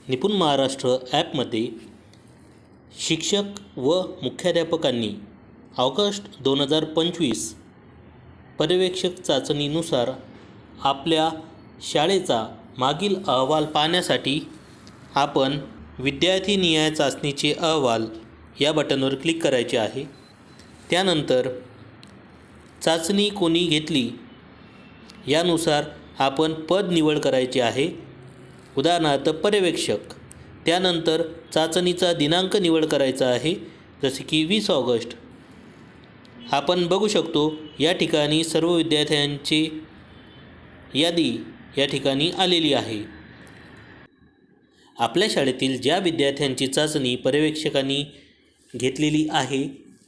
निपुण महाराष्ट्र ॲपमध्ये शिक्षक व मुख्याध्यापकांनी ऑगस्ट 2025 पर्यवेक्षक चाचणीनुसार आपल्या शाळेचा मागील अहवाल पाहण्यासाठी आपण विद्यार्थीनिहाय चाचणीचे अहवाल या बटनवर क्लिक करायचे आहे। त्यानंतर चाचणी कोणी घेतली यानुसार आपण पद निवड करायचे आहे, उदाहरणार्थ पर्यवेक्षक। त्यानंतर चाचणीचा दिनांक निवड करायचा आहे, जसे की 20 ऑगस्ट। आपण बघू शकतो या ठिकाणी सर्व विद्यार्थ्यांची यादी या ठिकाणी आलेली आहे। आपल्या शाळेतील ज्या विद्यार्थ्यांची चाचणी पर्यवेक्षकांनी घेतलेली आहे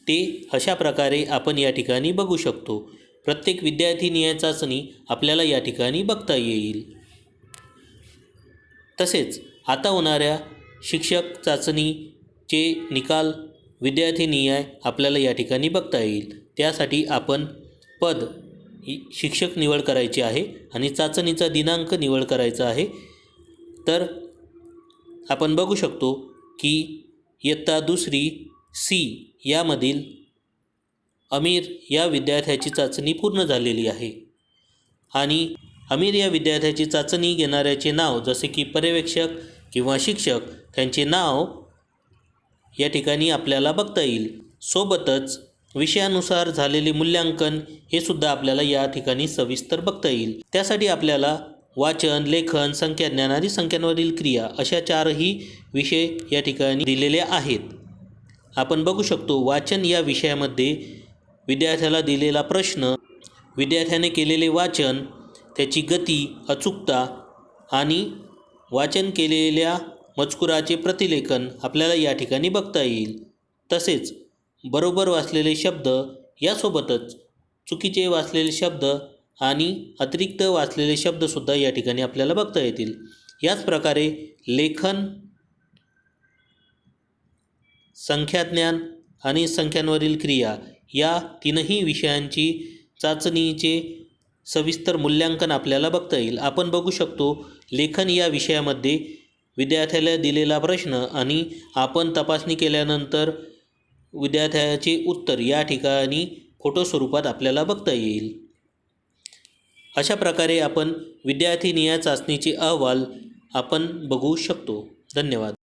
ते अशा प्रकारे आपण या ठिकाणी बघू शकतो। प्रत्येक विद्यार्थीनिहाय चाचणी आपल्याला या ठिकाणी बघता येईल। तसेच आता होणाऱ्या शिक्षक चाचणीचे निकाल विद्यार्थीनिहाय आपल्याला या ठिकाणी बघता येईल। त्यासाठी आपण पद शिक्षक निवड करायची आहे आणि चाचणीचा दिनांक निवड करायचा आहे। तर आपण बघू शकतो की इयत्ता दुसरी सी यामधील अमीर या विद्यार्थ्याची चाचणी पूर्ण झालेली आहे आणि अमीर या विद्यार्थ्याची चाचणी घेणाऱ्याचे नाव, जसे की पर्यवेक्षक किंवा शिक्षक, त्यांचे नाव या ठिकाणी आपल्याला बघता येईल। सोबतच विषयानुसार झालेले मूल्यांकन हे सुद्धा आपल्याला या ठिकाणी सविस्तर बघता येईल। त्यासाठी आपल्याला वाचन, लेखन, संख्याज्ञान आणि संख्यांवरील क्रिया अशा 4ही विषय या ठिकाणी दिलेले आहेत। आपण बघू शकतो वाचन या विषयामध्ये विद्यार्थ्याला दिलेला प्रश्न, विद्यार्थ्याने केलेले वाचन, त्याची गती, अचूकता आणि वाचन केलेल्या मजकुराचे प्रतिलेखन आपल्याला या ठिकाणी बघता येईल। तसेच बरोबर वाचलेले शब्द यासोबतच चुकीचे वाचलेले शब्द आणि अतिरिक्त वाचलेले शब्दसुद्धा या ठिकाणी आपल्याला बघता येतील। याच प्रकारे लेखन, संख्याज्ञान आणि संख्यांवरील क्रिया या 3ही विषयांची चाचणीचे सविस्तर मूल्यांकन आपल्याला बघता येईल। आपण बघू शकतो लेखन या विषयामध्ये विद्यार्थ्याला दिलेला प्रश्न आणि आपण तपासणी केल्यानंतर विद्यार्थ्याचे उत्तर या ठिकाणी फोटो स्वरूपात आपल्याला बघता येईल। अशा प्रकारे आपण विद्यार्थीनिहाय चाचणीचे अहवाल आपण बघू शकतो। धन्यवाद।